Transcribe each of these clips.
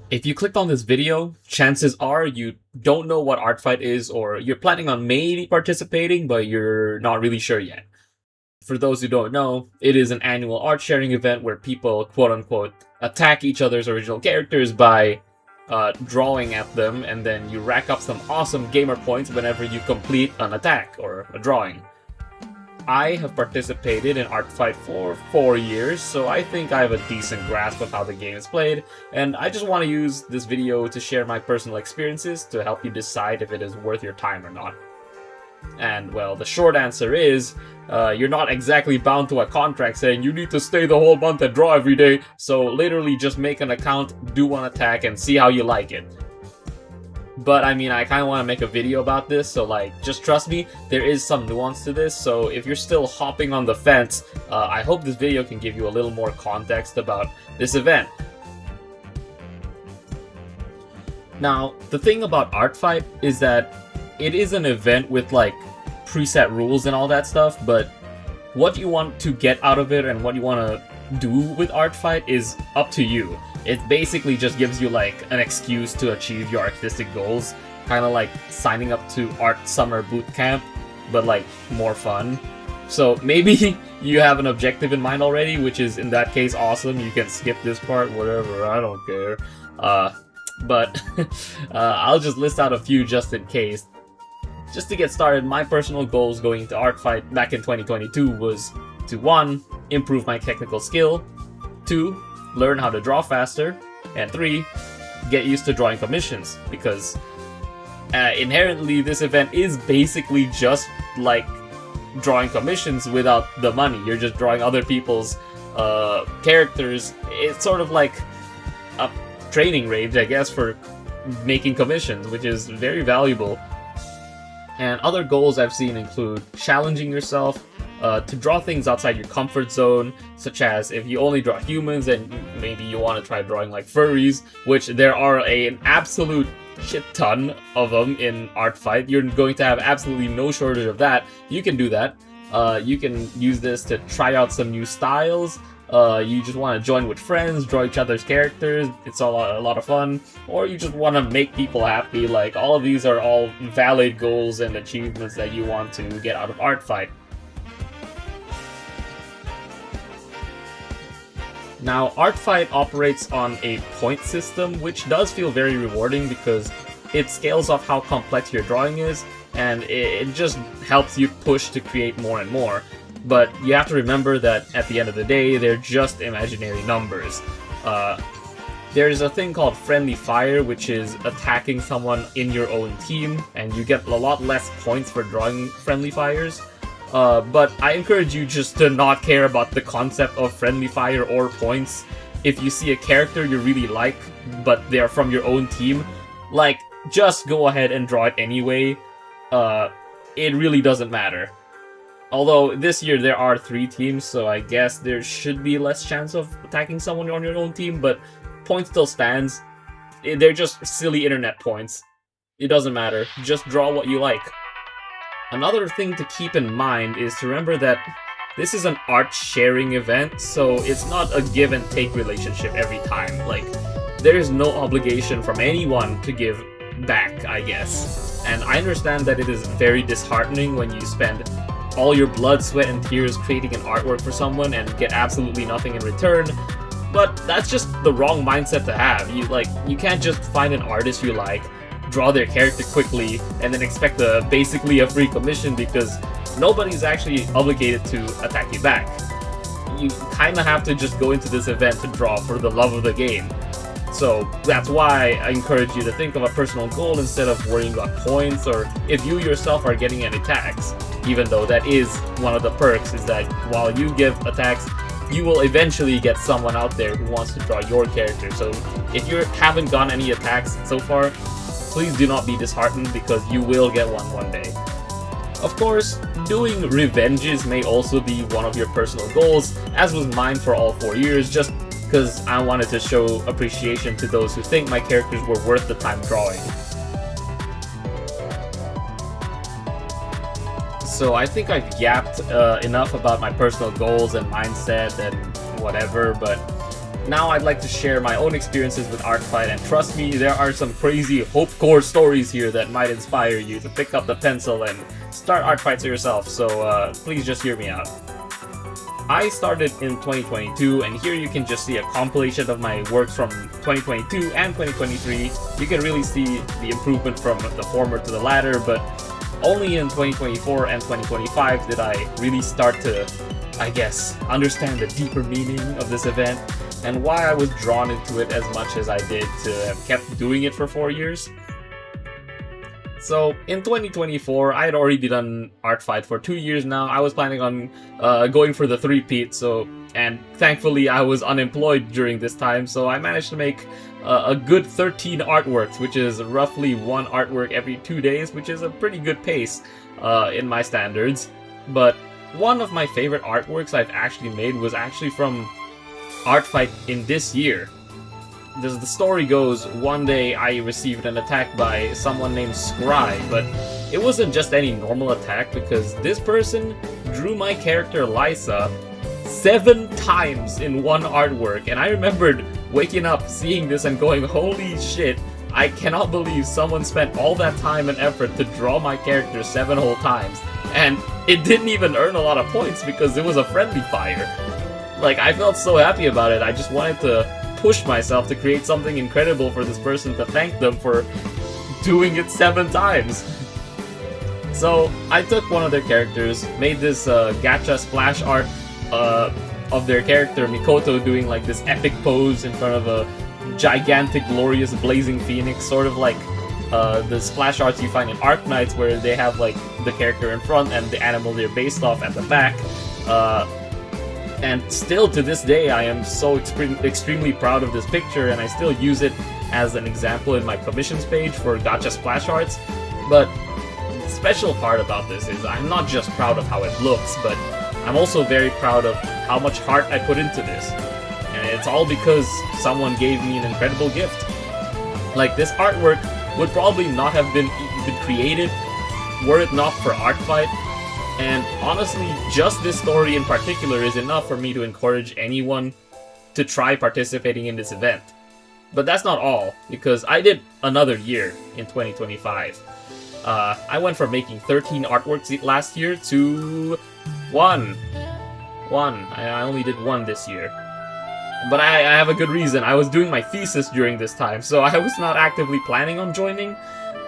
If you clicked on this video, chances are you don't know what Artfight is, or you're planning on maybe participating, but you're not really sure yet. For those who don't know, it is an annual art sharing event where people, quote unquote, attack each other's original characters by drawing at them, and then you rack up some awesome gamer points whenever you complete an attack or a drawing. I have participated in Artfight for 4 years, so I think I have a decent grasp of how the game is played, and I just want to use this video to share my personal experiences to help you decide if it is worth your time or not. And, well, the short answer is, you're not exactly bound to a contract saying you need to stay the whole month and draw every day, so literally just make an account, do one attack, and see how you like it. But I mean, I kind of want to make a video about this, so just trust me, there is some nuance to this, so if you're still hopping on the fence, I hope this video can give you a little more context about this event. Now, the thing about Artfight is that it is an event with preset rules and all that stuff, but what you want to get out of it and what you want to do with Artfight is up to you. It basically just gives you an excuse to achieve your artistic goals, kind of like signing up to Art Summer Boot Camp, but more fun. So maybe you have an objective in mind already, which is in that case awesome. You can skip this part, whatever, I don't care. But I'll just list out a few just in case. Just to get started, my personal goals going into Artfight back in 2022 was to 1. Improve my technical skill, 2. Learn how to draw faster, and 3. Get used to drawing commissions, because inherently this event is basically just like drawing commissions without the money. You're just drawing other people's characters. It's sort of like a training range, I guess, for making commissions, which is very valuable. And other goals I've seen include challenging yourself to draw things outside your comfort zone, such as if you only draw humans, then maybe you want to try drawing furries, which there are an absolute shit ton of them in Artfight. You're going to have absolutely no shortage of that. You can do that. You can use this to try out some new styles. You just want to join with friends, draw each other's characters, it's a lot of fun, or you just want to make people happy. All of these are all valid goals and achievements that you want to get out of Artfight. Now, Artfight operates on a point system, which does feel very rewarding because it scales off how complex your drawing is, and it just helps you push to create more and more. But you have to remember that at the end of the day, they're just imaginary numbers. There's a thing called friendly fire, which is attacking someone in your own team, and you get a lot less points for drawing friendly fires. But I encourage you just to not care about the concept of friendly fire or points. If you see a character you really like, but they're from your own team, just go ahead and draw it anyway. It really doesn't matter. Although this year there are 3 teams, so I guess there should be less chance of attacking someone on your own team, but point still stands. They're just silly internet points. It doesn't matter. Just draw what you like. Another thing to keep in mind is to remember that this is an art sharing event, so it's not a give and take relationship every time. There is no obligation from anyone to give back, I guess. And I understand that it is very disheartening when you spend all your blood, sweat, and tears creating an artwork for someone and get absolutely nothing in return, but that's just the wrong mindset to have. You can't just find an artist you like, draw their character quickly, and then expect basically a free commission, because nobody's actually obligated to attack you back. You kinda have to just go into this event to draw for the love of the game. So that's why I encourage you to think of a personal goal instead of worrying about points or if you yourself are getting any attacks. Even though that is one of the perks, is that while you give attacks, you will eventually get someone out there who wants to draw your character. So if you haven't gotten any attacks so far, please do not be disheartened, because you will get one day. Of course, doing revenges may also be one of your personal goals, as was mine for all 4 years, just because I wanted to show appreciation to those who think my characters were worth the time drawing. So I think I've yapped enough about my personal goals and mindset and whatever, but Now I'd like to share my own experiences with Artfight, and trust me, there are some crazy hope-core stories here that might inspire you to pick up the pencil and start Artfights yourself, so please just hear me out. I started in 2022, and here you can just see a compilation of my works from 2022 and 2023. You can really see the improvement from the former to the latter, but only in 2024 and 2025 did I really start to, I guess, understand the deeper meaning of this event and why I was drawn into it as much as I did to have kept doing it for 4 years. So, in 2024, I had already done Artfight for 2 years now. I was planning on going for the three-peat, and thankfully I was unemployed during this time, so I managed to make a good 13 artworks, which is roughly one artwork every 2 days, which is a pretty good pace in my standards. But one of my favorite artworks I've actually made was actually from Artfight in this year. As the story goes, one day I received an attack by someone named Scry, but it wasn't just any normal attack because this person drew my character Lvstre 7 times in one artwork, and I remembered waking up, seeing this and going, holy shit, I cannot believe someone spent all that time and effort to draw my character 7 whole times, and it didn't even earn a lot of points because it was a friendly fire. Like, I felt so happy about it, I just wanted to push myself to create something incredible for this person to thank them for doing it 7 times. So I took one of their characters, made this gacha splash art of their character Mikoto doing like this epic pose in front of a gigantic, glorious, blazing phoenix, sort of like the splash arts you find in Arknights where they have like the character in front and the animal they're based off at the back. And still to this day, I am so extremely proud of this picture, and I still use it as an example in my commissions page for gacha splash arts. But the special part about this is I'm not just proud of how it looks, but I'm also very proud of how much heart I put into this. And it's all because someone gave me an incredible gift. Like, this artwork would probably not have been created were it not for Artfight. And honestly, just this story in particular is enough for me to encourage anyone to try participating in this event. But that's not all, because I did another year in 2025. I went from making 13 artworks last year to one. I only did 1 this year. But I have a good reason. I was doing my thesis during this time, so I was not actively planning on joining.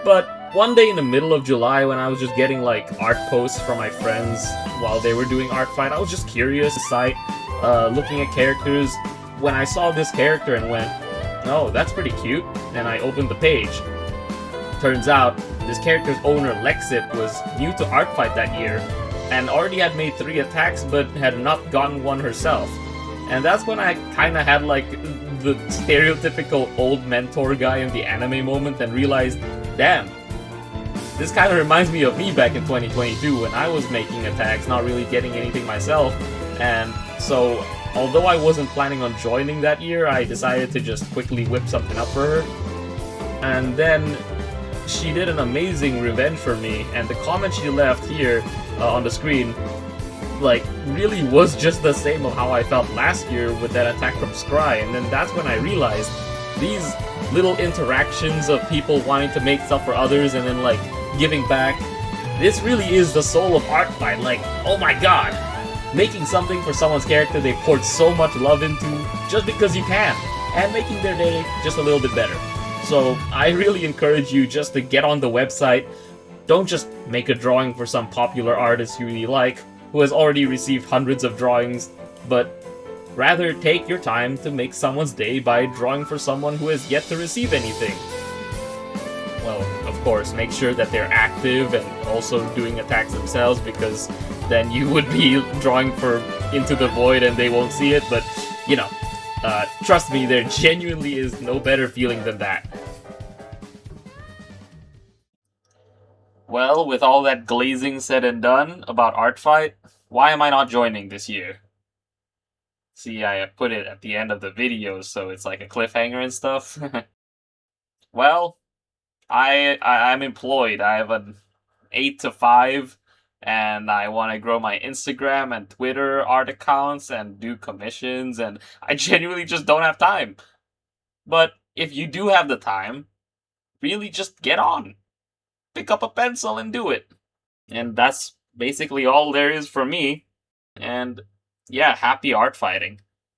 But one day in the middle of July, when I was just getting like art posts from my friends while they were doing Artfight, I was just curious, looking at characters, when I saw this character and went, oh, that's pretty cute, and I opened the page. Turns out, this character's owner, Lvstre, was new to Artfight that year, and already had made 3 attacks, but had not gotten one herself. And that's when I kinda had like the stereotypical old mentor guy in the anime moment and realized, damn, this kind of reminds me of me back in 2022 when I was making attacks, not really getting anything myself. And so, although I wasn't planning on joining that year, I decided to just quickly whip something up for her. And then she did an amazing revenge for me, and the comment she left here on the screen, like, really was just the same of how I felt last year with that attack from Scry. And then that's when I realized these little interactions of people wanting to make stuff for others and then like giving back, this really is the soul of Artfight. Like, oh my god, making something for someone's character they poured so much love into just because you can, and making their day just a little bit better. So I really encourage you just to get on the website. Don't just make a drawing for some popular artist you really like, who has already received hundreds of drawings, but rather take your time to make someone's day by drawing for someone who has yet to receive anything. Well, of course, make sure that they're active and also doing attacks themselves, because then you would be drawing for Into the Void and they won't see it, but, you know, trust me, there genuinely is no better feeling than that. Well, with all that glazing said and done about Artfight, why am I not joining this year? See, I put it at the end of the video, so it's like a cliffhanger and stuff. Well, I'm employed. I have an 8 to 5 and I want to grow my Instagram and Twitter art accounts and do commissions, and I genuinely just don't have time. But if you do have the time, really just get on. Pick up a pencil and do it. And that's basically all there is for me. And yeah, happy art fighting.